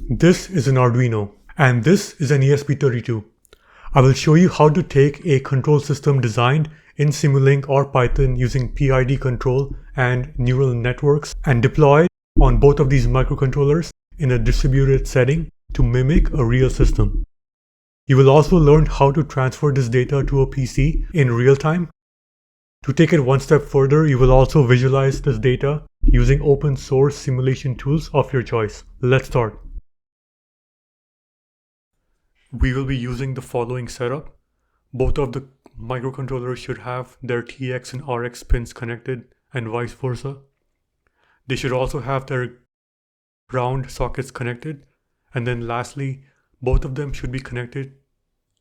This is an Arduino, and this is an ESP32. I will show you how to take a control system designed in Simulink or Python using PID control and neural networks and deploy it on both of these microcontrollers in a distributed setting to mimic a real system. You will also learn how to transfer this data to a PC in real time. To take it one step further, you will also visualize this data using open source simulation tools of your choice. Let's start. We will be using the following setup. Both of the microcontrollers should have their TX and RX pins connected and vice versa. They should also have their ground sockets connected. And then lastly, both of them should be connected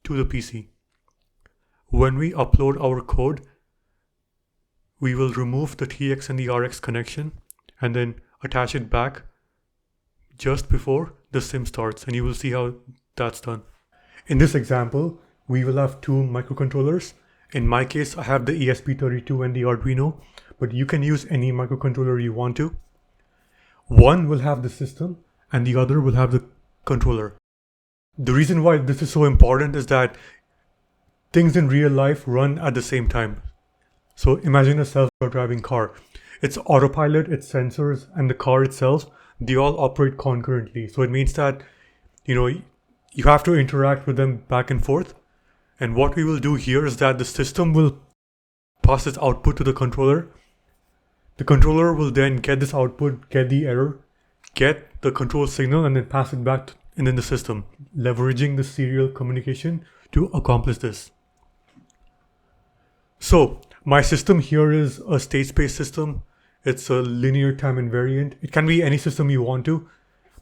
to the PC. When we upload our code, we will remove the TX and the RX connection and then attach it back just before the sim starts, and you will see how that's done. In this example, we will have two microcontrollers. In my case, I have the ESP32 and the Arduino, but you can use any microcontroller you want to. One will have the system and the other will have the controller. The reason why this is so important is that things in real life run at the same time. So imagine a self-driving car. Its autopilot, its sensors, and the car itself, they all operate concurrently. So it means that, you have to interact with them back and forth. And what we will do here is that the system will pass its output to the controller. The controller will then get this output, get the error, get the control signal, and then pass it back in the system, leveraging the serial communication to accomplish this. So my system here is a state space system. It's a linear time invariant. It can be any system you want to,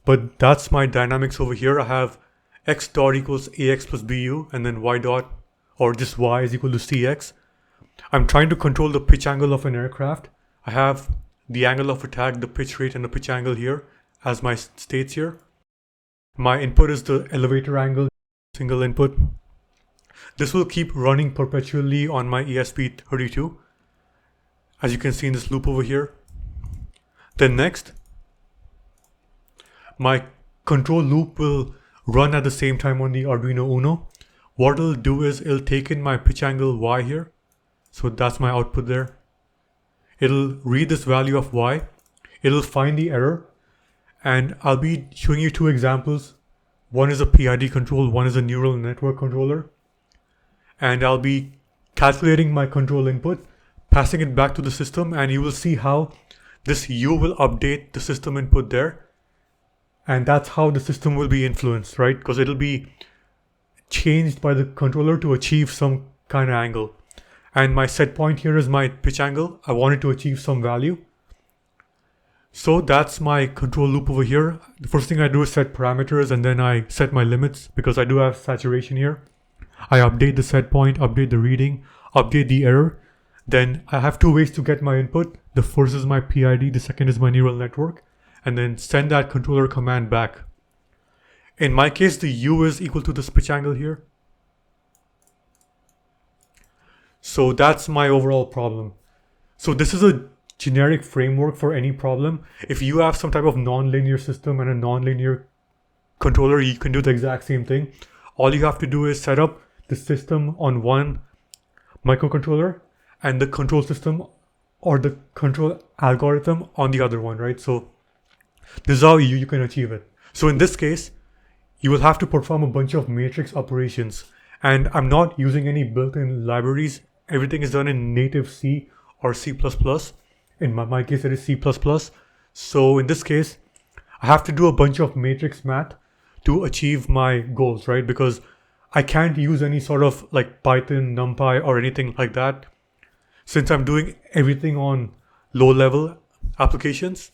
but that's my dynamics over here. I have x dot equals ax plus bu, and then y dot, or just y, is equal to cx. I'm trying to control the pitch angle of an aircraft. I have the angle of attack, the pitch rate, and the pitch angle here as my states here. My input is the elevator angle, single input. This will keep running perpetually on my ESP32, as you can see in this loop over here. Then next, my control loop will run at the same time on the Arduino Uno. What it'll do is it'll take in my pitch angle y here. So that's my output there. It'll read this value of y. It'll find the error. And I'll be showing you two examples. One is a PID control, one is a neural network controller. And I'll be calculating my control input, passing it back to the system, and you will see how this U will update the system input there. And that's how the system will be influenced, right? Because it'll be changed by the controller to achieve some kind of angle. And my set point here is my pitch angle. I want it to achieve some value. So that's my control loop over here. The first thing I do is set parameters, and then I set my limits because I do have saturation here. I update the set point, update the reading, update the error. Then I have two ways to get my input. The first is my PID, the second is my neural network. And then send that controller command back. In my case, the U is equal to this pitch angle here. So that's my overall problem. So this is a generic framework for any problem. If you have some type of non-linear system and a non-linear controller, you can do the exact same thing. All you have to do is set up the system on one microcontroller and the control system or the control algorithm on the other one, right? So this is how you can achieve it. So in this case, you will have to perform a bunch of matrix operations. And I'm not using any built-in libraries. Everything is done in native C or C++. In my case, it is C++. So in this case, I have to do a bunch of matrix math to achieve my goals, right? Because I can't use any sort of like Python, NumPy, or anything like that, since I'm doing everything on low-level applications.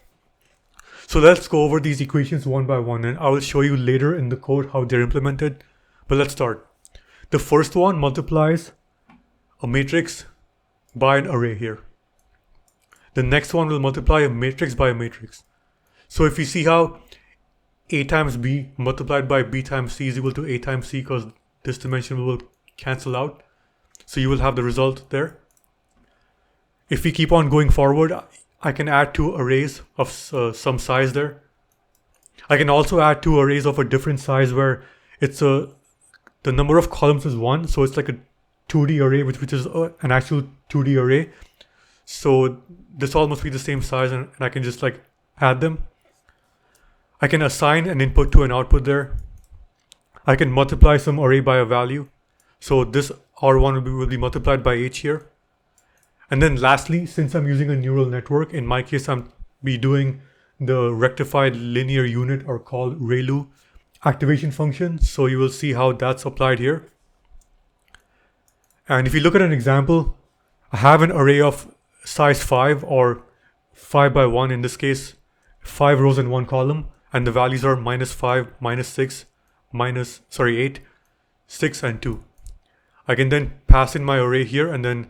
So let's go over these equations one by one, and I will show you later in the code how they're implemented. But let's start. The first one multiplies a matrix by an array here. The next one will multiply a matrix by a matrix. So if you see how A times B multiplied by B times C is equal to A times C, because this dimension will cancel out. So you will have the result there. If we keep on going forward, I can add two arrays of some size there. I can also add two arrays of a different size where the number of columns is 1, so it's like a 2D array, which is an actual 2D array. So this all must be the same size, and I can just like add them. I can assign an input to an output there. I can multiply some array by a value. So this R1 will be multiplied by H here. And then lastly, since I'm using a neural network, in my case, I'm be doing the rectified linear unit, or called ReLU, activation function. So you will see how that's applied here. And if you look at an example, I have an array of size 5, or 5 by 1 in this case, 5 rows and 1 column, and the values are -5, -6, 8, 6, and 2. I can then pass in my array here, and then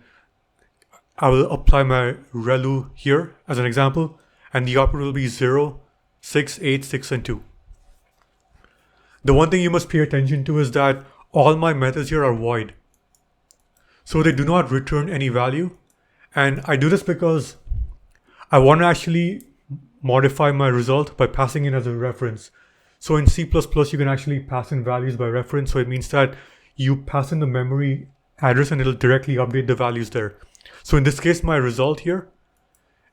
I will apply my ReLU here as an example, and the output will be 0, 6, 8, 6, and 2. The one thing you must pay attention to is that all my methods here are void. So they do not return any value. And I do this because I want to actually modify my result by passing in as a reference. So in C++, you can actually pass in values by reference. So it means that you pass in the memory address and it'll directly update the values there. So in this case, my result here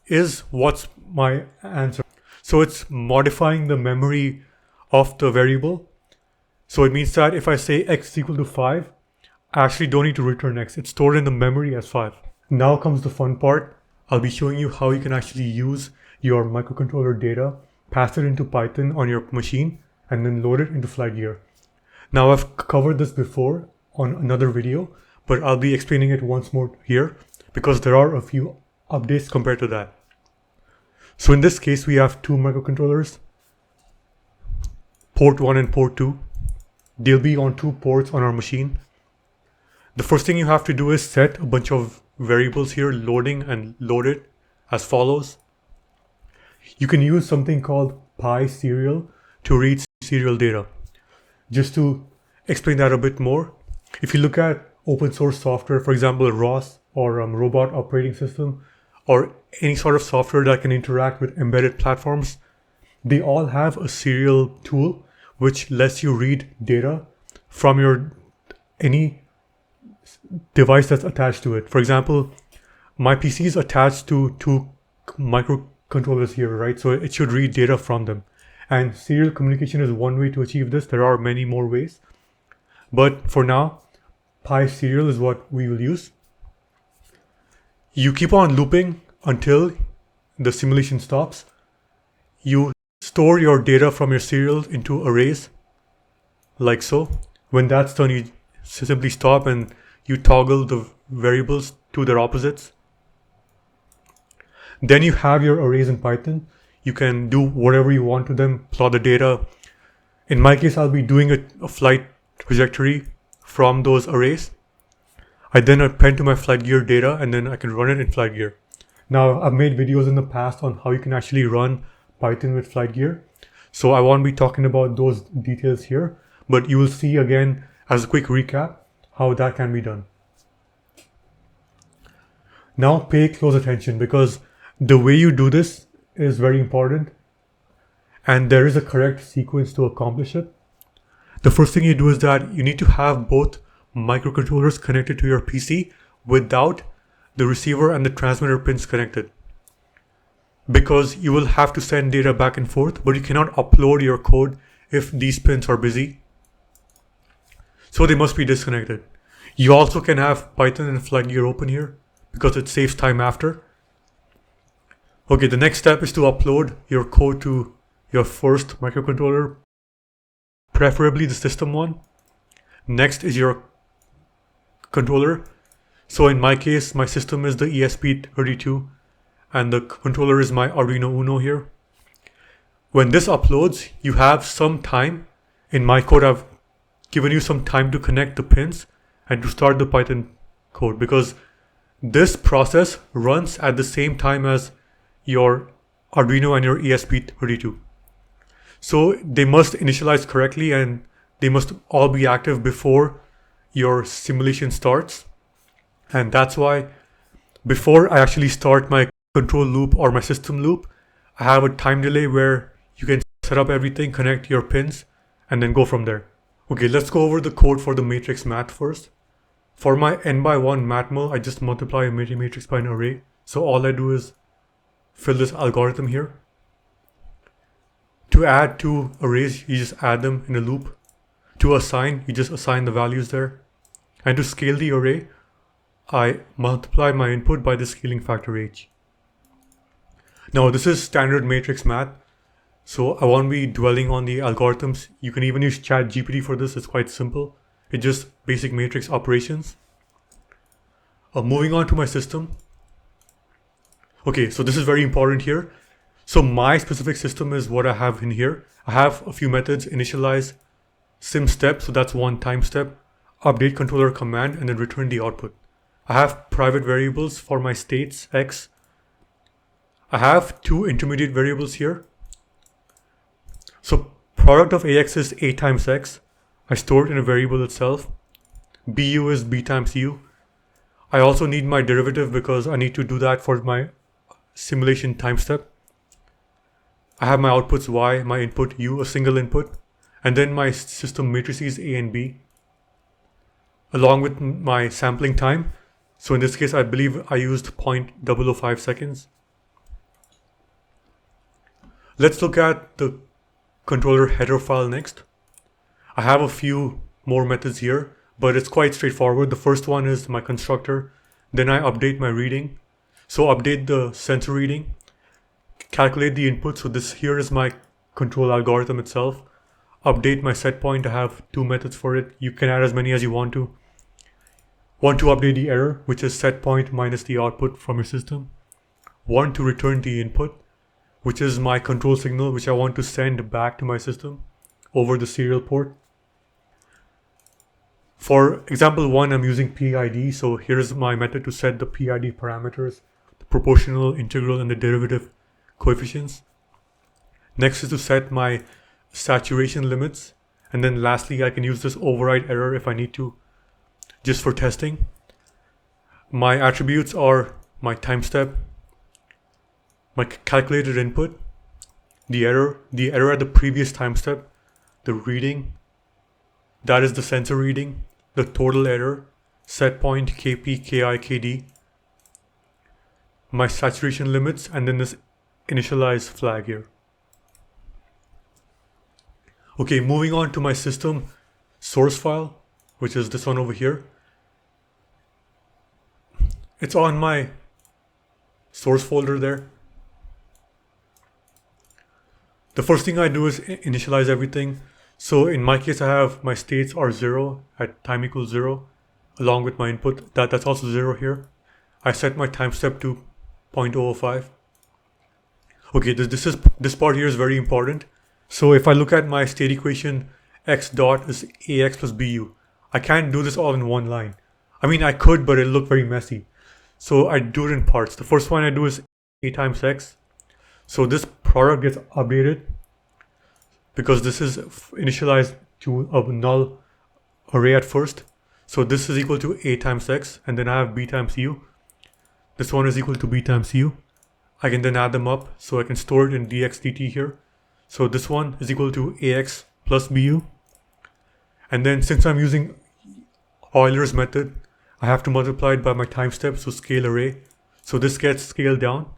is what's my answer. So it's modifying the memory of the variable. So it means that if I say x is equal to 5, I actually don't need to return x. It's stored in the memory as 5. Now comes the fun part. I'll be showing you how you can actually use your microcontroller data, pass it into Python on your machine, and then load it into FlightGear. Now I've covered this before on another video, but I'll be explaining it once more here because there are a few updates compared to that. So in this case, we have two microcontrollers, port 1 and port 2. They'll be on two ports on our machine. The first thing you have to do is set a bunch of variables here, loading and loaded, as follows. You can use something called PySerial to read serial data. Just to explain that a bit more, if you look at open source software, for example, ROS or robot operating system, or any sort of software that can interact with embedded platforms, they all have a serial tool which lets you read data from any device that's attached to it. For example, my PC is attached to two microcontrollers here, right? So it should read data from them. And serial communication is one way to achieve this. There are many more ways. But for now, PySerial is what we will use. You keep on looping until the simulation stops. You store your data from your serials into arrays, like so. When that's done, you simply stop and you toggle the variables to their opposites. Then you have your arrays in Python. You can do whatever you want to them, plot the data. In my case, I'll be doing a flight trajectory from those arrays. I then append to my FlightGear data, and then I can run it in FlightGear. Now, I've made videos in the past on how you can actually run Python with FlightGear. So I won't be talking about those details here, but you will see again, as a quick recap, how that can be done. Now pay close attention, because the way you do this is very important, and there is a correct sequence to accomplish it. The first thing you do is that you need to have both microcontrollers connected to your PC without the receiver and the transmitter pins connected, because you will have to send data back and forth, but you cannot upload your code if these pins are busy. So they must be disconnected. You also can have Python and FlightGear open here because it saves time after. Okay, the next step is to upload your code to your first microcontroller, preferably the system one. Next is your controller. So in my case, my system is the ESP32 and the controller is my Arduino Uno here. When this uploads, you have some time. In my code, I've given you some time to connect the pins and to start the Python code, because this process runs at the same time as your Arduino and your ESP32. So they must initialize correctly and they must all be active before your simulation starts. And that's why before I actually start my control loop or my system loop, I have a time delay where you can set up everything, connect your pins, and then go from there. Okay, let's go over the code for the matrix math first. For my n by 1 matmul, I just multiply a matrix by an array. So all I do is fill this algorithm here. To add two arrays, you just add them in a loop. To assign, you just assign the values there. And to scale the array, I multiply my input by the scaling factor h. Now this is standard matrix math, so I won't be dwelling on the algorithms. You can even use ChatGPT for this, it's quite simple. It's just basic matrix operations. Moving on to my system. Okay, so this is very important here. So my specific system is what I have in here. I have a few methods: initialize, sim step, so that's one time step, update controller command, and then return the output. I have private variables for my states, x. I have two intermediate variables here. So product of ax is a times x. I store it in a variable itself. Bu is b times u. I also need my derivative because I need to do that for my simulation time step. I have my outputs y, my input u, a single input, and then my system matrices a and b, along with my sampling time. So in this case, I believe I used 0.005 seconds. Let's look at the controller header file next. I have a few more methods here, but it's quite straightforward. The first one is my constructor. Then I update my reading. So update the sensor reading, calculate the input. So this here is my control algorithm itself. Update my set point. I have two methods for it. You can add as many as you want to. Want to update the error, which is set point minus the output from your system. Want to return the input, which is my control signal, which I want to send back to my system over the serial port. For example 1, I'm using PID. So here's my method to set the PID parameters, the proportional, integral, and the derivative coefficients. Next is to set my saturation limits. And then lastly, I can use this override error if I need to, just for testing. My attributes are my time step, my calculated input, the error at the previous time step, the reading, that is the sensor reading, the total error, set point, KP, KI, KD, my saturation limits, and then this initialize flag here. Okay, moving on to my system source file, which is this one over here. It's on my source folder there. The first thing I do is initialize everything. So in my case, I have my states are 0 at time equals 0, along with my input. That's also 0 here. I set my time step to 0.005. Okay, this part here is very important. So if I look at my state equation, x dot is ax plus bu. I can't do this all in one line. I mean, I could, but it'll look very messy. So I do it in parts. The first one I do is a times x. So this product gets updated because this is initialized to a null array at first. So this is equal to a times x, and then I have b times u. This one is equal to b times u. I can then add them up, so I can store it in dx dt here. So this one is equal to ax plus bu. And then since I'm using Euler's method, I have to multiply it by my time step, so scale array. So this gets scaled down.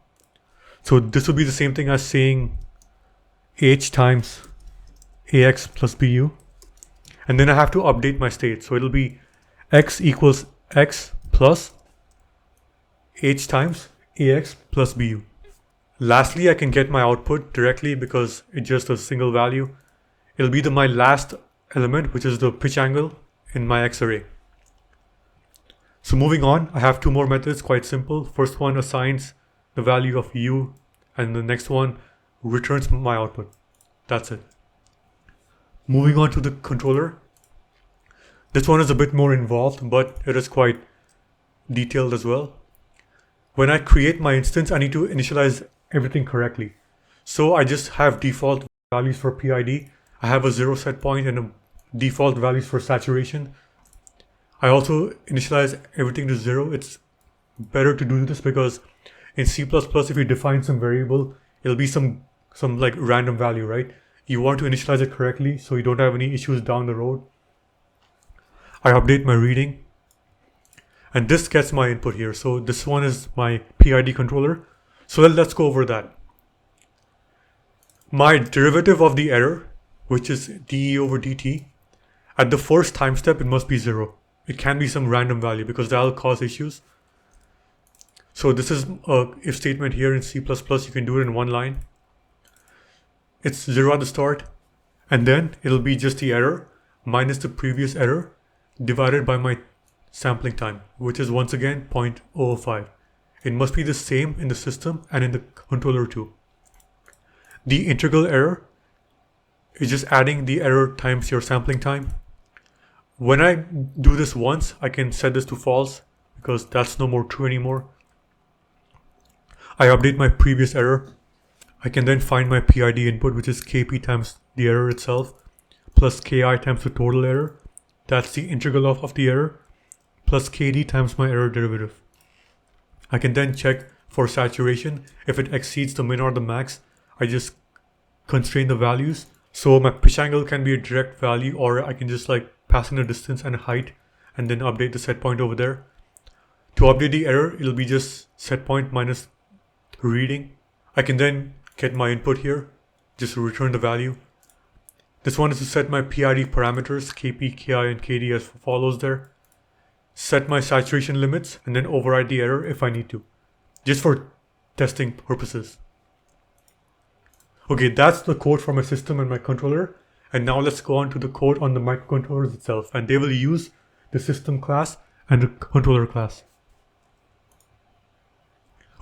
So this would be the same thing as saying h times ax plus bu. And then I have to update my state. So it'll be x equals x plus h times ax plus bu. Lastly, I can get my output directly because it's just a single value. It'll be my last element, which is the pitch angle in my x array. So moving on, I have two more methods, quite simple. First one assigns the value of u, and the next one returns my output. That's it. Moving on to the controller. This one is a bit more involved, but it is quite detailed as well. When I create my instance, I need to initialize everything correctly. So I just have default values for PID. I have a 0 set point and a default values for saturation. I also initialize everything to 0. It's better to do this because in C++, if you define some variable, it'll be some like random value, right? You want to initialize it correctly so you don't have any issues down the road. I update my reading. And this gets my input here. So this one is my PID controller. So let's go over that. My derivative of the error, which is dE over dt, at the first time step, it must be 0. It can be some random value because that'll cause issues. So this is a if statement here in C++. You can do it in one line. It's 0 at the start. And then it'll be just the error minus the previous error divided by my sampling time, which is once again 0.005. It must be the same in the system and in the controller too. The integral error is just adding the error times your sampling time. When I do this once, I can set this to false because that's no more true anymore. I update my previous error. I can then find my PID input, which is kp times the error itself, plus ki times the total error. That's the integral of the error, plus kd times my error derivative. I can then check for saturation. If it exceeds the min or the max, I just constrain the values. So my pitch angle can be a direct value, or I can just like pass in a distance and a height and then update the set point over there. To update the error, it'll be just set point minus reading. I can then get my input here, just return the value. This one is to set my PID parameters, kp, ki, and kd as follows there. Set my saturation limits and then override the error if I need to, just for testing purposes. Okay, that's the code for my system and my controller. And now let's go on to the code on the microcontrollers itself, and they will use the system class and the controller class.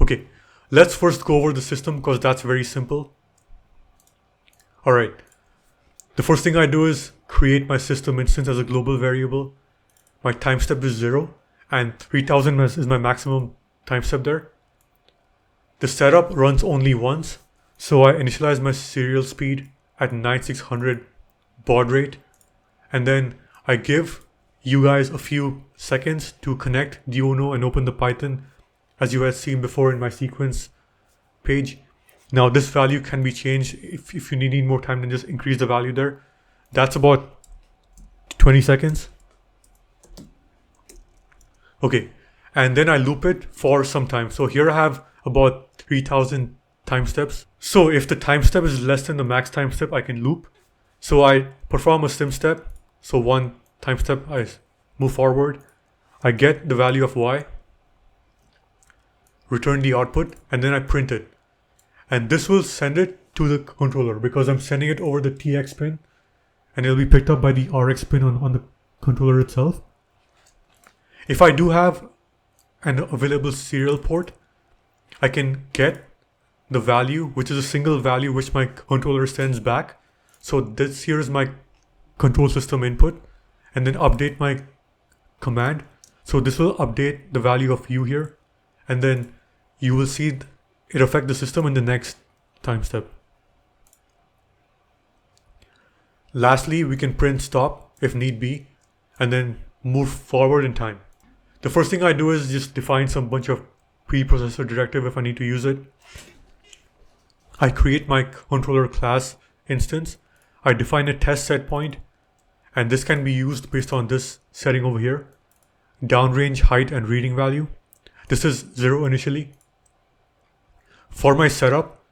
Okay, let's first go over the system because that's very simple. Alright, the first thing I do is create my system instance as a global variable. My time step is 0 and 3000 is my maximum time step there. The setup runs only once, so I initialize my serial speed at 9600 baud rate, and then I give you guys a few seconds to connect the Uno and open the Python, as you had seen before in my sequence page. Now this value can be changed if you need more time, then just increase the value there. That's about 20 seconds. Okay, and then I loop it for some time. So here I have about 3000 time steps. So if the time step is less than the max time step, I can loop. So I perform a sim step. So one time step, I move forward. I get the value of y, return the output, and then I print it. And this will send it to the controller because I'm sending it over the TX pin, and it'll be picked up by the RX pin on the controller itself. If I do have an available serial port, I can get the value, which is a single value which my controller sends back. So this here is my control system input, and then update my command. So this will update the value of u here, and then you will see it affect the system in the next time step. Lastly, we can print stop if need be, and then move forward in time. The first thing I do is just define some bunch of preprocessor directive if I need to use it. I create my controller class instance. I define a test set point, and this can be used based on this setting over here. Downrange, height, and reading value. This is 0 initially. For my setup,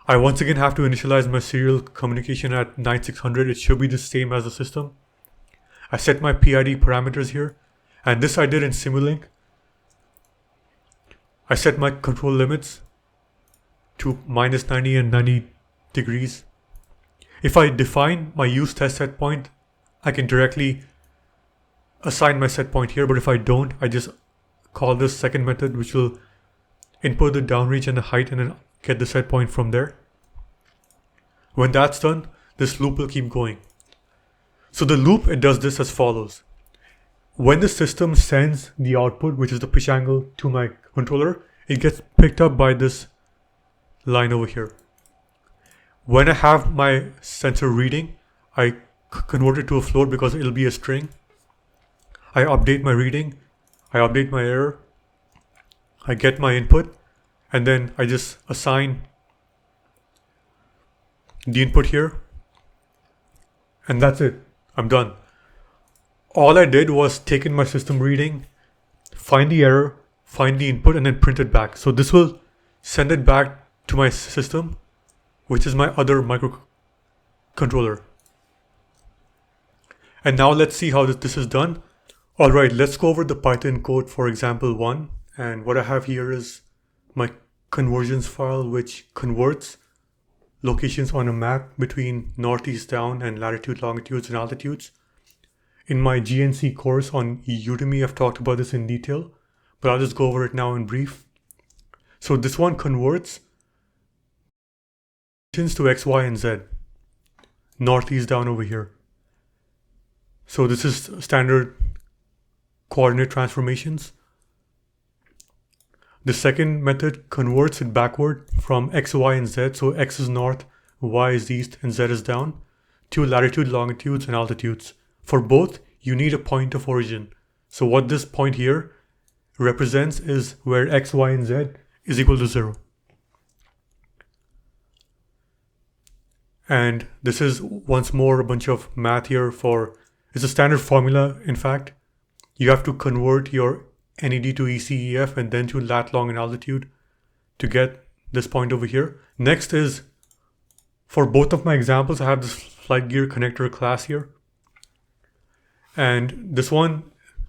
I once again have to initialize my serial communication at 9600. It should be the same as the system. I set my PID parameters here, and this I did in Simulink. I set my control limits to minus 90 and 90 degrees. If I define my use test set point, I can directly assign my set point here, but if I don't, I just call this second method, which will input the downrange and the height and then get the set point from there. When that's done, this loop will keep going. So the loop, it does this as follows. When the system sends the output, which is the pitch angle, to my controller, it gets picked up by this line over here. When I have my sensor reading, I convert it to a float because it'll be a string. I update my reading, I update my error, I get my input, and then I just assign the input here. And that's it. I'm done. All I did was take in my system reading, find the error, find the input, and then print it back. So this will send it back to my system, which is my other microcontroller. And now let's see how this is done. Alright, let's go over the Python code for example 1. And what I have here is my conversions file, which converts locations on a map between northeast down and latitude, longitudes, and altitudes. In my GNC course on Udemy, I've talked about this in detail, but I'll just go over it now in brief. So this one converts to X, Y, and Z. Northeast down over here. So this is standard coordinate transformations. The second method converts it backward from X, Y, and Z. So X is north, Y is east, and Z is down to latitude, longitudes, and altitudes. For both, you need a point of origin. So what this point here represents is where X, Y, and Z is equal to 0. And this is once more a bunch of math here it's a standard formula. In fact, you have to convert your NED to ECEF and then to lat, long, and altitude to get this point over here. Next is, for both of my examples, I have this FlightGear connector class here. And this one,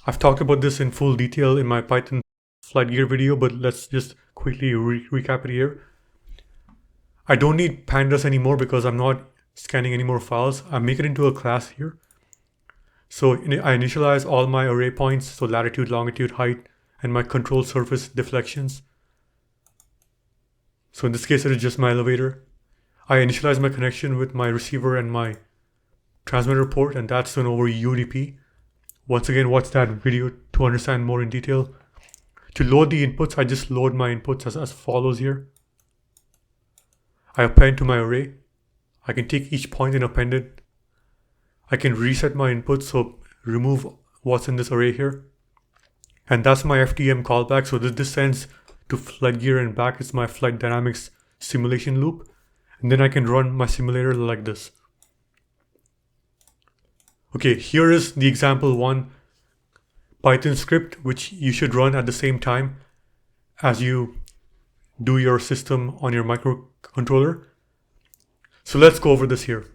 I've talked about this in full detail in my Python FlightGear video, but let's just quickly recap it here. I don't need pandas anymore because I'm not scanning any more files. I make it into a class here. So I initialize all my array points, so latitude, longitude, height, and my control surface deflections. So in this case, it is just my elevator. I initialize my connection with my receiver and my transmitter port, and that's done over UDP. Once again, watch that video to understand more in detail. To load the inputs, I just load my inputs as follows here. I append to my array. I can take each point and append it. I can reset my inputs, so remove what's in this array here. And that's my FDM callback. So this sends to FlightGear and back. It's my flight dynamics simulation loop. And then I can run my simulator like this. Okay, here is the example 1 Python script, which you should run at the same time as you do your system on your microcontroller. So let's go over this here.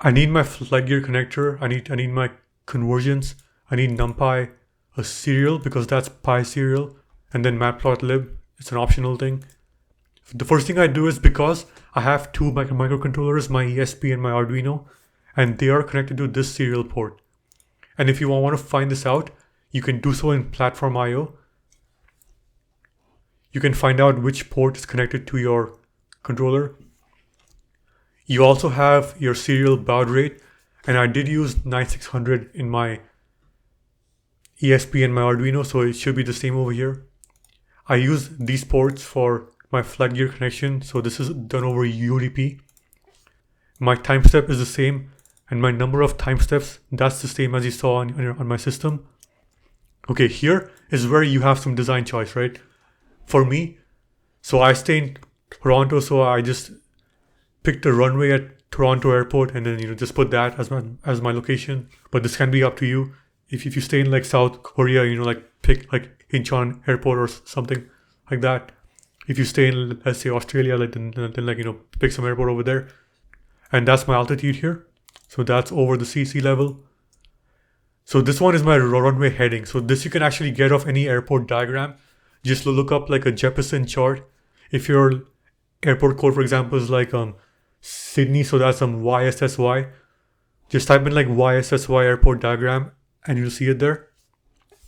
I need my FlightGear connector. I need my conversions. I need NumPy, a serial because that's PySerial, and then matplotlib. It's an optional thing. The first thing I do is, because I have two microcontrollers, my ESP and my Arduino, and they are connected to this serial port. And if you want to find this out, you can do so in Platform IO. You can find out which port is connected to your controller. You also have your serial baud rate, and I did use 9600 in my ESP and my Arduino, so it should be the same over here. I use these ports for my FlightGear connection, so this is done over UDP. My time step is the same, and my number of time steps, that's the same as you saw on my system. Okay, here is where you have some design choice, right? For me, so I stay in Toronto, so I just picked a runway at Toronto Airport and then just put that as my location. But this can be up to you. If you stay in like South Korea, pick like Incheon Airport or something like that. If you stay in, let's say, Australia, then pick some airport over there. And that's my altitude here. So that's over the sea level. So this one is my runway heading. So this you can actually get off any airport diagram. Just look up like a Jeppesen chart. If your airport code, for example, is like Sydney, so that's YSSY. Just type in like YSSY airport diagram and you'll see it there.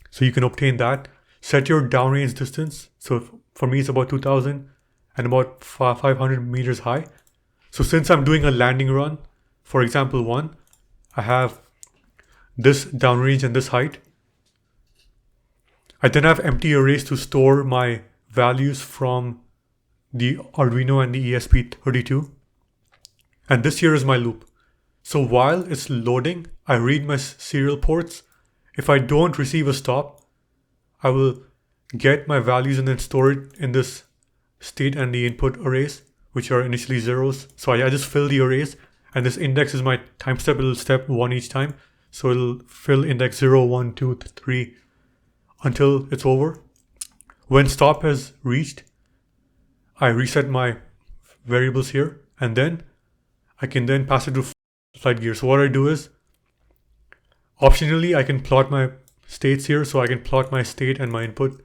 So you can obtain that. Set your downrange distance. So for me, it's about 2000 and about 500 meters high. So since I'm doing a landing run, for example 1, I have this downrange and this height. I then have empty arrays to store my values from the Arduino and the ESP32. And this here is my loop. So while it's loading, I read my serial ports. If I don't receive a stop, I will get my values and then store it in this state and the input arrays, which are initially zeros. So I just fill the arrays And this index is my time step. It'll step 1 each time. So it'll fill index 0, 1, 2, 3 until it's over. When stop has reached, I reset my variables here, and then I can then pass it to FlightGear. So what I do is, optionally, I can plot my states here. So I can plot my state and my input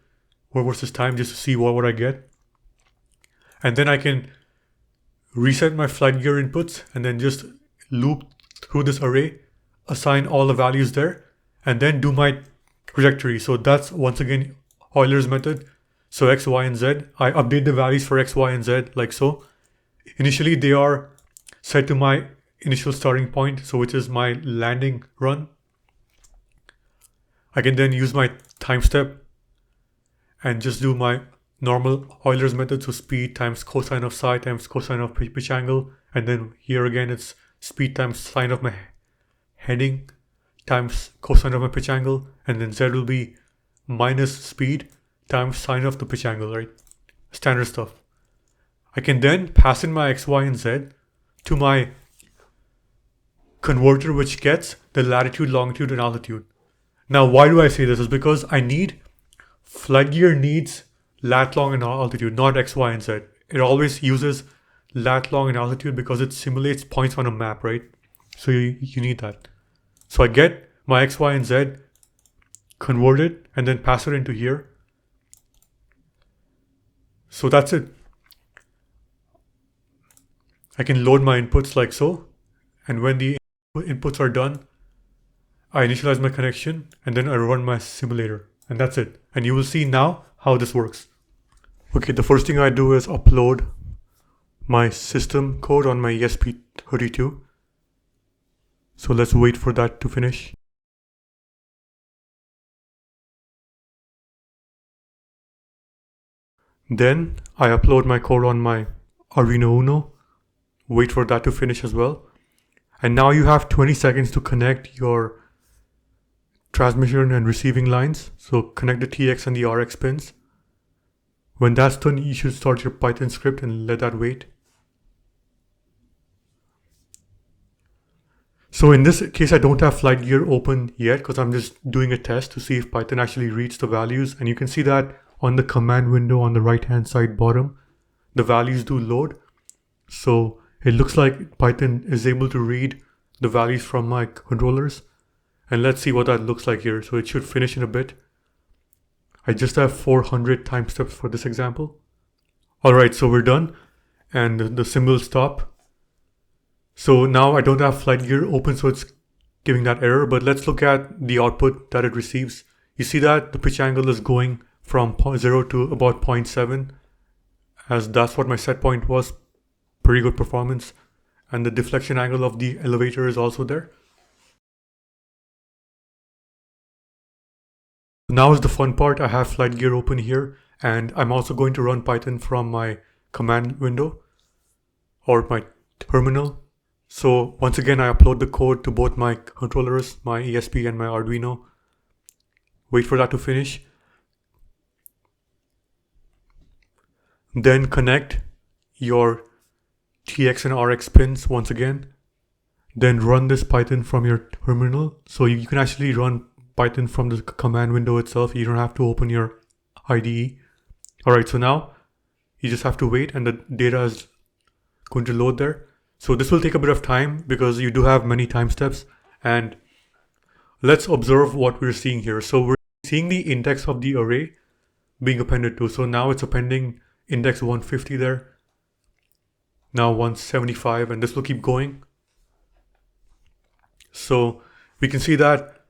versus time just to see what I get. And then I can reset my FlightGear inputs and then just loop through this array, assign all the values there, and then do my trajectory. So that's once again Euler's method. So x, y, and z. I update the values for x, y, and z like so. Initially, they are set to my initial starting point, so which is my landing run. I can then use my time step and just do my normal Euler's method. So speed times cosine of psi times cosine of pitch angle. And then here again, it's speed times sine of my heading times cosine of my pitch angle. And then z will be minus speed times sine of the pitch angle, right? Standard stuff. I can then pass in my x, y, and z to my converter, which gets the latitude, longitude, and altitude. Now, why do I say this? Is because FlightGear needs lat, long, and altitude, not x, y, and z. It always uses lat, long, and altitude because it simulates points on a map, right? So you need that. So I get my x, y, and z converted and then pass it into here. So that's it. I can load my inputs like so. And when the inputs are done, I initialize my connection and then I run my simulator. And that's it. And you will see now how this works. Okay, the first thing I do is upload my system code on my ESP32. So let's wait for that to finish. Then I upload my code on my Arduino Uno. Wait for that to finish as well. And now you have 20 seconds to connect your transmission and receiving lines. So connect the TX and the RX pins. When that's done, you should start your Python script and let that wait. So in this case, I don't have FlightGear open yet because I'm just doing a test to see if Python actually reads the values. And you can see that on the command window on the right-hand side bottom, the values do load. So it looks like Python is able to read the values from my controllers. And let's see what that looks like here. So it should finish in a bit. I just have 400 time steps for this example. All right, so we're done. And the symbol stop. So now I don't have FlightGear open, so it's giving that error. But let's look at the output that it receives. You see that the pitch angle is going from 0 to about 0.7, as that's what my set point was. Pretty good performance. And the deflection angle of the elevator is also there. Now is the fun part. I have FlightGear open here, and I'm also going to run Python from my command window or my terminal. So once again, I upload the code to both my controllers, my ESP and my Arduino. Wait for that to finish. Then connect your TX and RX pins once again. Then run this Python from your terminal. So you can actually run Python from the command window itself. You don't have to open your IDE. Alright, so now you just have to wait and the data is going to load there. So this will take a bit of time because you do have many time steps. And let's observe what we're seeing here. So we're seeing the index of the array being appended to. So now it's appending index 150 there. Now 175, and this will keep going. So we can see that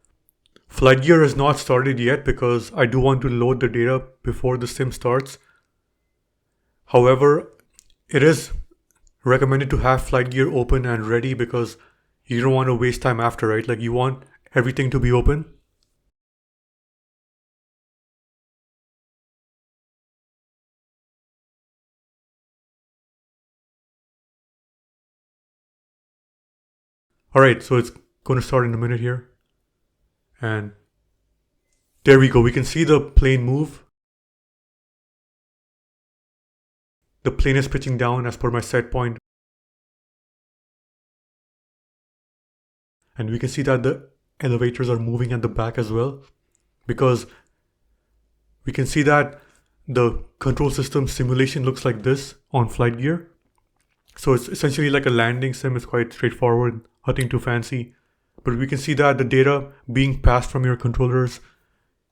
FlightGear is not started yet because I do want to load the data before the sim starts. However, it is recommended to have FlightGear open and ready because you don't want to waste time after, right? Like you want everything to be open. Alright, so it's going to start in a minute here. And there we go. We can see the plane move. The plane is pitching down as per my set point. And we can see that the elevators are moving at the back as well, because we can see that the control system simulation looks like this on FlightGear. So it's essentially like a landing sim. It's quite straightforward, nothing too fancy. But we can see that the data being passed from your controllers,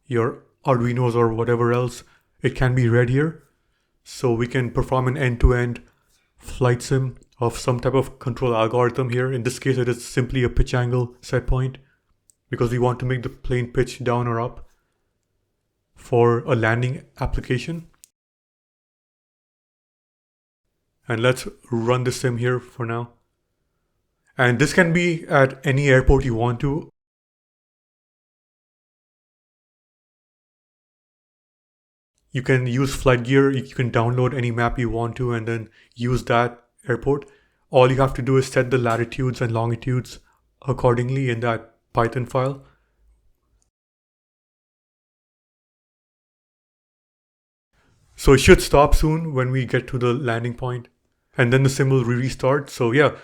your Arduinos or whatever else, it can be read here. So we can perform an end-to-end flight sim of some type of control algorithm here. In this case, it is simply a pitch angle set point, because we want to make the plane pitch down or up for a landing application. And let's run the sim here for now. And this can be at any airport you want to. You can use FlightGear, you can download any map you want to and then use that airport. All you have to do is set the latitudes and longitudes accordingly in that Python file. So it should stop soon when we get to the landing point, and then the sim will restart. So yeah,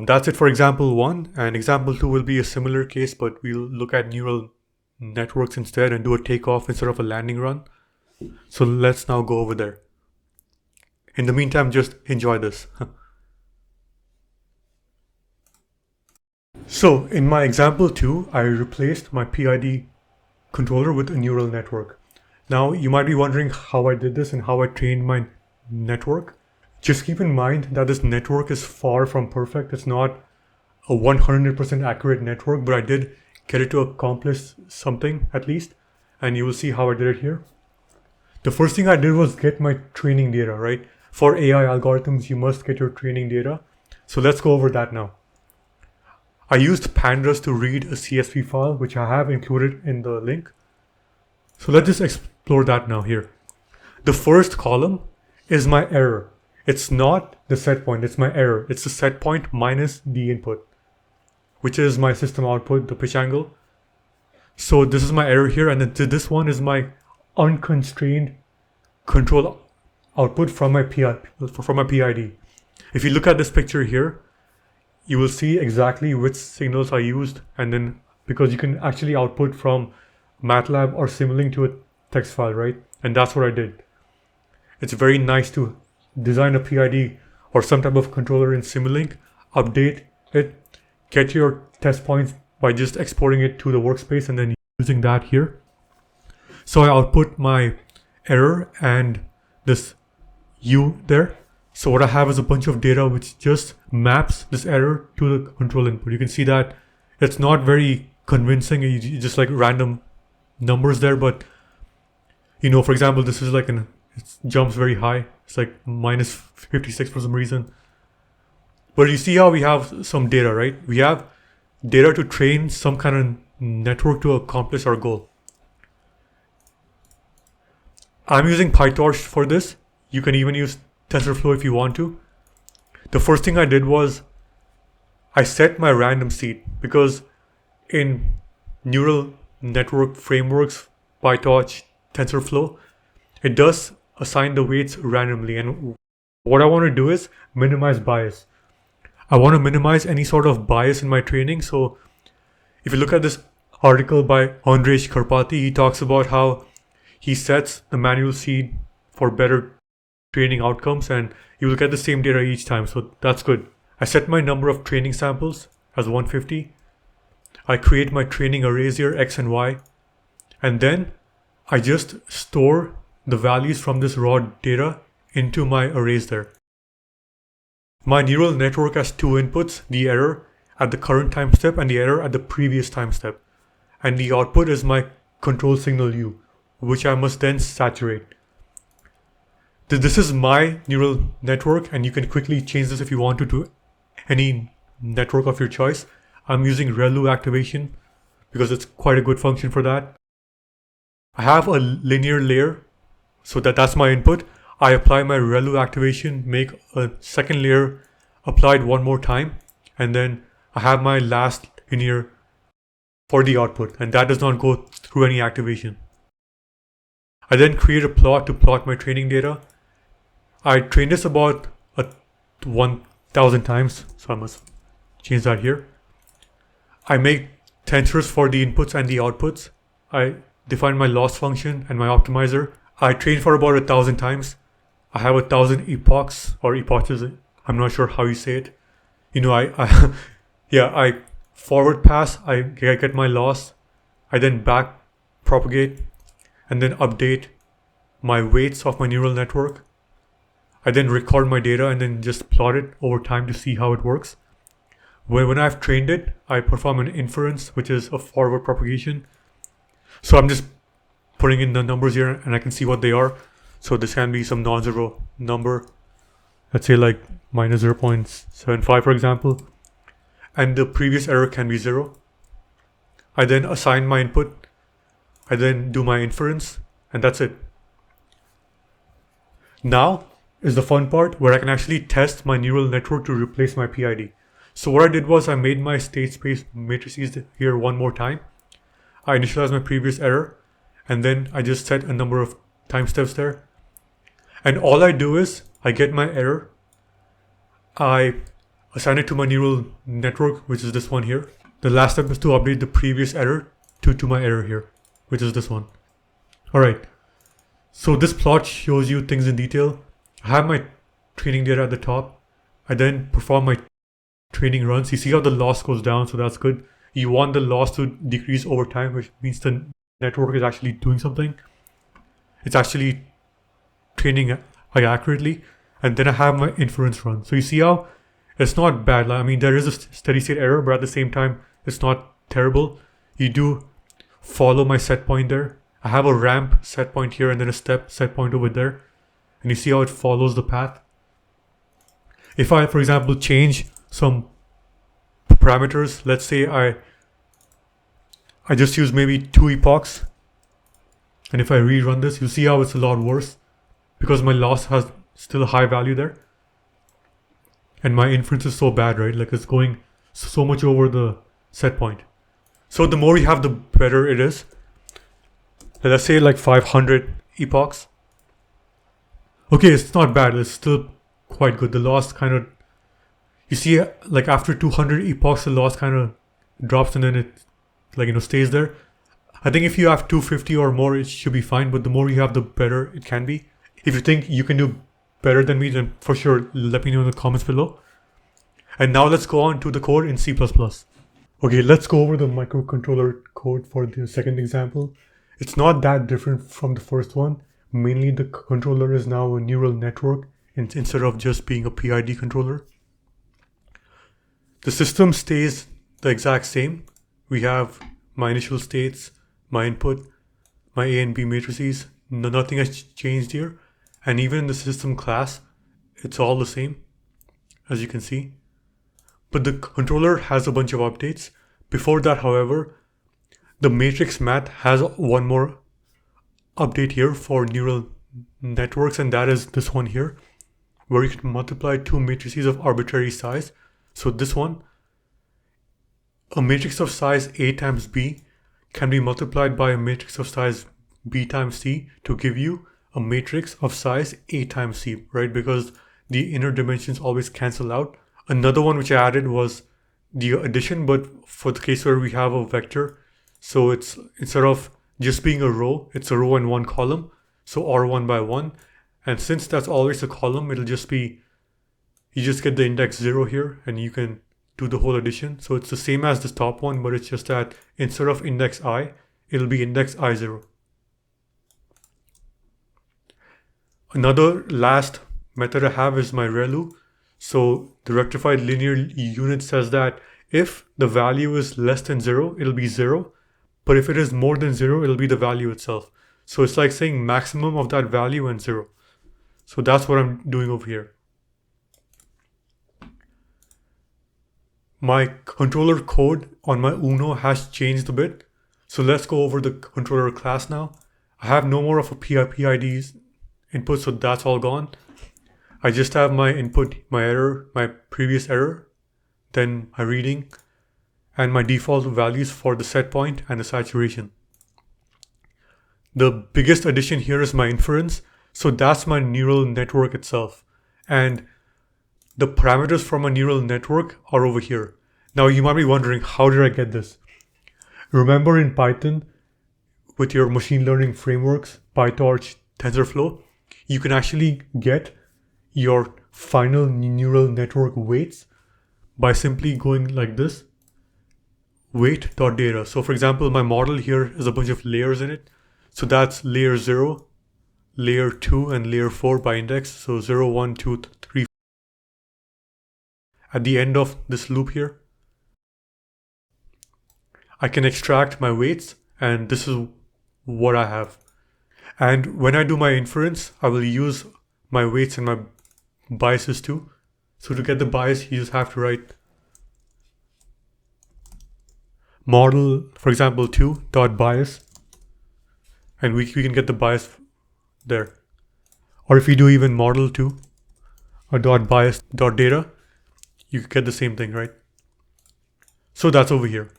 that's it for example 1, and example 2 will be a similar case, but we'll look at neural networks instead and do a takeoff instead of a landing run. So let's now go over there. In the meantime, just enjoy this. So in my example 2, I replaced my PID controller with a neural network. Now you might be wondering how I did this and how I trained my network. Just keep in mind that this network is far from perfect. It's not a 100% accurate network, but I did get it to accomplish something at least, and you will see how I did it here. The first thing I did was get my training data, right? For AI algorithms, you must get your training data. So let's go over that now. I used pandas to read a CSV file, which I have included in the link. So let's just explore that now here. The first column is my error. It's not the set point, it's my error. It's the set point minus the input, which is my system output, the pitch angle. So this is my error here, and then this one is my unconstrained control output from my PID. If you look at this picture here, you will see exactly which signals I used, and then because you can actually output from MATLAB or Simulink to a text file, right? And that's what I did. It's very nice to design a PID or some type of controller in Simulink, update it, get your test points by just exporting it to the workspace and then using that here. So I output my error and this U there. So what I have is a bunch of data which just maps this error to the control input. You can see that it's not very convincing. You just like random numbers there, but you know, for example, this is like it jumps very high. It's like minus 56 for some reason. But you see how we have some data, right? We have data to train some kind of network to accomplish our goal. I'm using PyTorch for this. You can even use TensorFlow if you want to. The first thing I did was I set my random seed, because in neural network frameworks, PyTorch, TensorFlow, it does assign the weights randomly. And what I want to do is minimize bias. I want to minimize any sort of bias in my training. So if you look at this article by Andrej Karpathy, he talks about how he sets the manual seed for better training outcomes, and you will get the same data each time. So that's good. I set my number of training samples as 150. I create my training arrays here, X and Y, and then I just store the values from this raw data into my arrays there. My neural network has two inputs, the error at the current time step and the error at the previous time step. And the output is my control signal U, which I must then saturate. This is my neural network, and you can quickly change this if you want to any network of your choice. I'm using ReLU activation because it's quite a good function for that. I have a linear layer, so that's my input. I apply my ReLU activation, make a second layer applied one more time, and then I have my last linear for the output, and that does not go through any activation. I then create a plot to plot my training data. I trained this about 1,000 times, so I must change that here. I make tensors for the inputs and the outputs. I define my loss function and my optimizer. I train for about 1,000 times. I have 1,000 epochs or epochs. I'm not sure how you say it. I forward pass. I get my loss. I then back propagate and then update my weights of my neural network. I then record my data and then just plot it over time to see how it works. When I've trained it, I perform an inference, which is a forward propagation. So I'm just putting in the numbers here and I can see what they are. So this can be some non-zero number. Let's say like minus 0.75, for example. And the previous error can be 0. I then assign my input. I then do my inference, and that's it. Now is the fun part where I can actually test my neural network to replace my PID. So what I did was I made my state space matrices here one more time. I initialized my previous error, and then I just set a number of time steps there. And all I do is I get my error. I assign it to my neural network, which is this one here. The last step is to update the previous error to my error here, which is this one. Alright, so this plot shows you things in detail. I have my training data at the top. I then perform my training runs. You see how the loss goes down, so that's good. You want the loss to decrease over time, which means the network is actually doing something. It's actually training accurately. And then I have my inference run. So you see how it's not bad. I mean, there is a steady state error, but at the same time, it's not terrible. You do follow my set point there. I have a ramp set point here and then a step set point over there. And you see how it follows the path. If I, for example, change some parameters, let's say I just use maybe 2 epochs. And if I rerun this, you see how it's a lot worse because my loss has still a high value there. And my inference is so bad, right? Like it's going so much over the set point. So the more you have, the better it is. Let's say like 500 epochs. Okay, it's not bad. It's still quite good. The loss kind of, you see, like after 200 epochs, the loss kind of drops and then it stays there. I think if you have 250 or more, it should be fine. But the more you have, the better it can be. If you think you can do better than me, then for sure, let me know in the comments below. And now let's go on to the code in C++. Okay, let's go over the microcontroller code for the second example. It's not that different from the first one. Mainly the controller is now a neural network instead of just being a PID controller. The system stays the exact same. We have my initial states, my input, my A and B matrices. Nothing has changed here. And even in the system class, it's all the same, as you can see. But the controller has a bunch of updates. Before that, however, the matrix math has one more update here for neural networks, and that is this one here, where you can multiply 2 matrices of arbitrary size. So this one, a matrix of size A times B can be multiplied by a matrix of size B times C to give you a matrix of size A times C, right? Because the inner dimensions always cancel out. Another one which I added was the addition, but for the case where we have a vector, so it's instead of just being a row, it's a row and one column, so R1 by 1. And since that's always a column, it'll just be, you just get the index 0 here and you can do the whole addition. So it's the same as this top one, but it's just that instead of index I, it'll be index I0. Another last method I have is my ReLU. So the rectified linear unit says that if the value is less than 0, it'll be 0. But if it is more than 0, it'll be the value itself. So it's like saying maximum of that value and 0. So that's what I'm doing over here. My controller code on my Uno has changed a bit. So let's go over the controller class now. I have no more of a PID's input, so that's all gone. I just have my input, my error, my previous error, then my reading, and my default values for the set point and the saturation. The biggest addition here is my inference. So that's my neural network itself. And the parameters for my neural network are over here. Now you might be wondering, how did I get this? Remember in Python, with your machine learning frameworks, PyTorch, TensorFlow, you can actually get your final neural network weights by simply going like this, weight.data. So for example, my model here is a bunch of layers in it. So that's layer 0, layer 2, and layer 4 by index. So 0, 1, 2, 3. At the end of this loop here, I can extract my weights, and this is what I have. And when I do my inference, I will use my weights and my biases too. So to get the bias, you just have to write model, for example, 2.bias, and we can get the bias there. Or if you do even model 2 or .bias.data, you can get the same thing, right? So that's over here.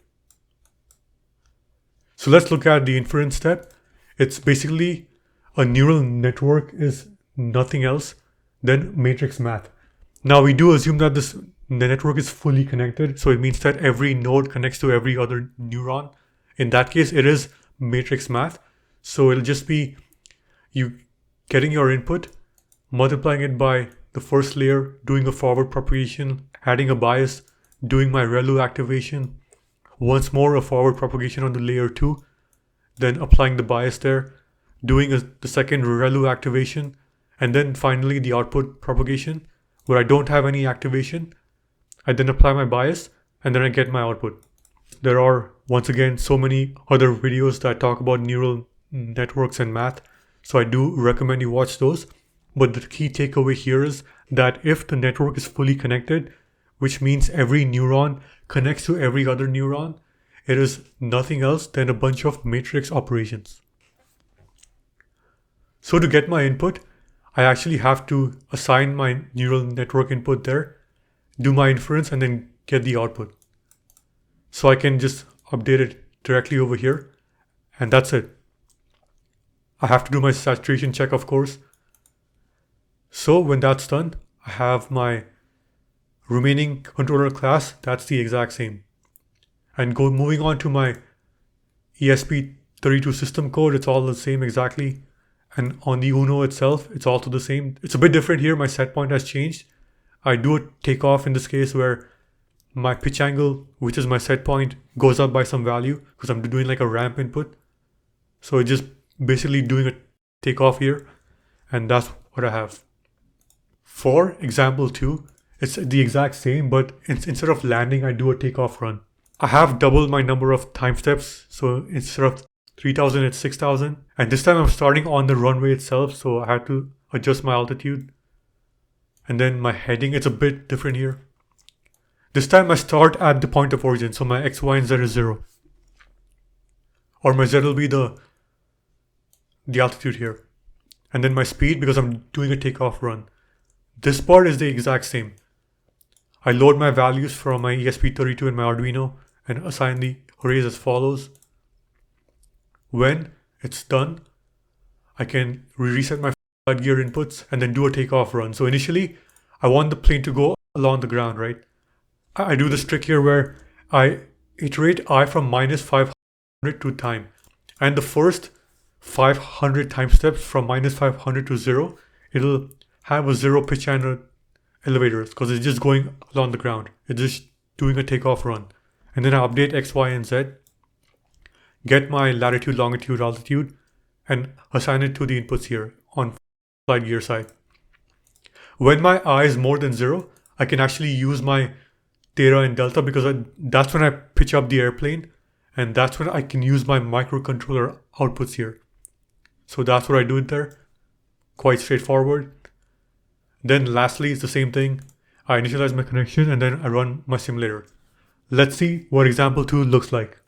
So let's look at the inference step. It's basically a neural network is nothing else than matrix math. Now we do assume that the network is fully connected. So it means that every node connects to every other neuron. In that case, it is matrix math. So it'll just be you getting your input, multiplying it by the first layer, doing a forward propagation, adding a bias, doing my ReLU activation, once more a forward propagation on the layer 2, then applying the bias there, doing the second ReLU activation, and then finally the output propagation where I don't have any activation. I then apply my bias and then I get my output. There are, once again, so many other videos that talk about neural networks and math, so I do recommend you watch those. But the key takeaway here is that if the network is fully connected, which means every neuron connects to every other neuron, it is nothing else than a bunch of matrix operations. So to get my input, I actually have to assign my neural network input there, do my inference, and then get the output. So I can just update it directly over here, and that's it. I have to do my saturation check, of course. So when that's done, I have my remaining controller class, that's the exact same. And moving on to my ESP32 system code, it's all the same exactly. And on the Uno itself, it's also the same. It's a bit different here. My set point has changed. I do a takeoff in this case where my pitch angle, which is my set point, goes up by some value because I'm doing like a ramp input. So it's just basically doing a takeoff here. And that's what I have. For example 2, it's the exact same, but instead of landing, I do a takeoff run. I have doubled my number of time steps. So instead of 3,000, it's 6,000. And this time I'm starting on the runway itself. So I had to adjust my altitude. And then my heading, it's a bit different here. This time I start at the point of origin. So my X, Y, and Z is 0. Or my Z will be the altitude here. And then my speed, because I'm doing a takeoff run. This part is the exact same. I load my values from my ESP32 and my Arduino and assign the arrays as follows. When it's done, I can reset my FlightGear inputs and then do a takeoff run. So initially, I want the plane to go along the ground, right? I do this trick here where I iterate I from minus 500 to time. And the first 500 time steps from minus 500 to 0, it'll have a 0 pitch and elevators because it's just going along the ground. It's just doing a takeoff run. And then I update X, Y, and Z, get my latitude, longitude, altitude, and assign it to the inputs here on FlightGear side. When my I is more than 0, I can actually use my theta and delta because that's when I pitch up the airplane, and that's when I can use my microcontroller outputs here. So that's what I do there. Quite straightforward. Then lastly, it's the same thing. I initialize my connection and then I run my simulator. Let's see what example 2 looks like.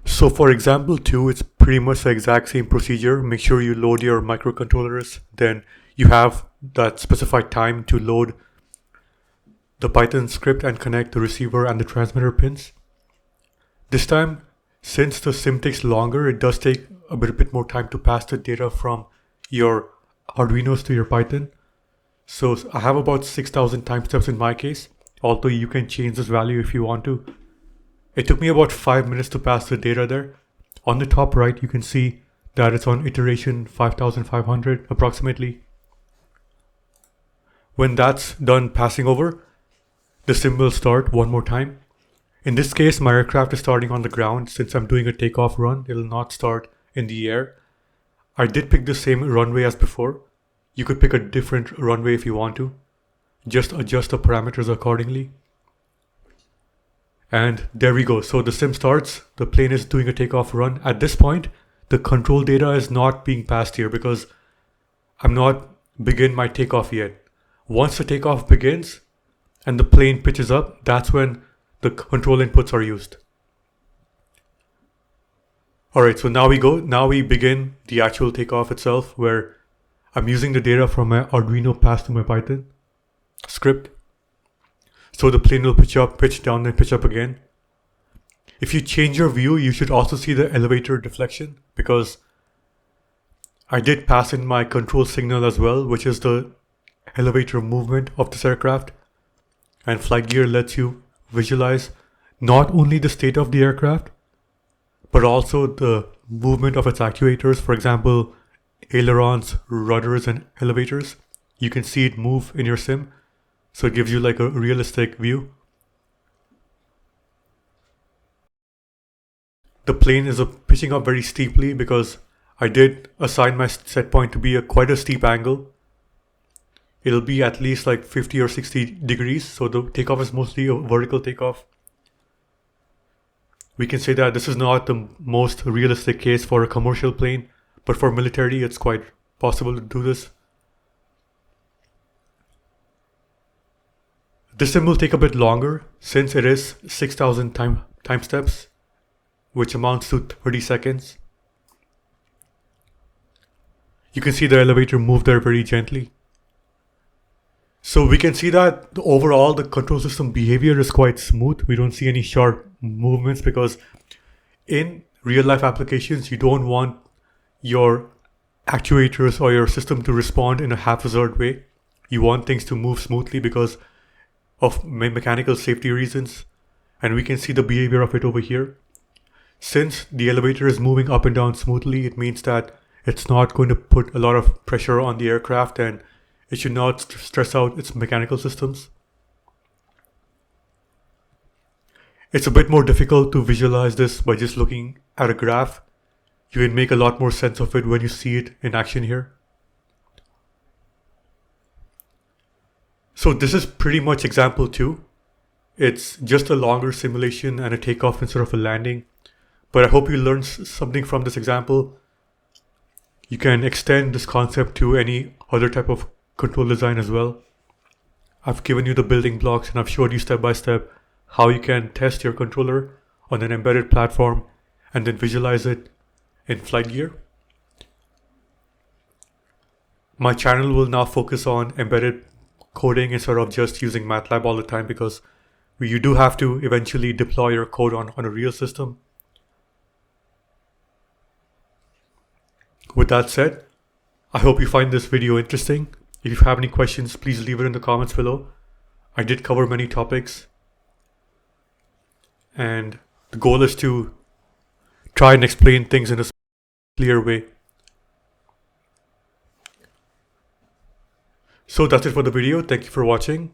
So for example 2, it's pretty much the exact same procedure. Make sure you load your microcontrollers. Then you have that specified time to load the Python script and connect the receiver and the transmitter pins. This time, since the sim takes longer, it does take a bit more time to pass the data from your Arduinos to your Python. So I have about 6,000 time steps in my case, although you can change this value if you want to. It took me about 5 minutes to pass the data there. On the top right, you can see that it's on iteration 5500 approximately. When that's done passing over, the sim will start one more time. In this case, my aircraft is starting on the ground. Since I'm doing a takeoff run, it will not start in the air. I did pick the same runway as before. You could pick a different runway if you want to. Just adjust the parameters accordingly. And there we go. So the sim starts, the plane is doing a takeoff run. At this point, the control data is not being passed here because I'm not begin my takeoff yet. Once the takeoff begins and the plane pitches up, that's when the control inputs are used. Alright, so now we begin the actual takeoff itself, where I'm using the data from my Arduino passed to my Python script. So the plane will pitch up, pitch down, and pitch up again. If you change your view, you should also see the elevator deflection, because I did pass in my control signal as well, which is the elevator movement of this aircraft. And FlightGear lets you visualize not only the state of the aircraft, but also the movement of its actuators. For example, ailerons, rudders, and elevators. You can see it move in your sim, so it gives you like a realistic view. The plane is pitching up very steeply because I did assign my set point to be quite a steep angle. It'll be at least like 50 or 60 degrees, so the takeoff is mostly a vertical takeoff. We can say that this is not the most realistic case for a commercial plane, but for military, it's quite possible to do this. This sim will take a bit longer since it is 6,000 time steps, which amounts to 30 seconds. You can see the elevator move there very gently. So we can see that overall the control system behavior is quite smooth. We don't see any sharp movements because in real life applications, you don't want your actuators or your system to respond in a haphazard way. You want things to move smoothly because of mechanical safety reasons. And we can see the behavior of it over here. Since the elevator is moving up and down smoothly, it means that it's not going to put a lot of pressure on the aircraft, and it should not stress out its mechanical systems. It's a bit more difficult to visualize this by just looking at a graph. You can make a lot more sense of it when you see it in action here. So this is pretty much example 2. It's just a longer simulation and a takeoff instead of a landing. But I hope you learned something from this example. You can extend this concept to any other type of control design as well. I've given you the building blocks and I've showed you step by step how you can test your controller on an embedded platform and then visualize it in FlightGear. My channel will now focus on embedded coding instead of just using MATLAB all the time, because you do have to eventually deploy your code on a real system. With that said, I hope you find this video interesting. If you have any questions, please leave it in the comments below. I did cover many topics, and the goal is to try and explain things in a clear way. So that's it for the video. Thank you for watching.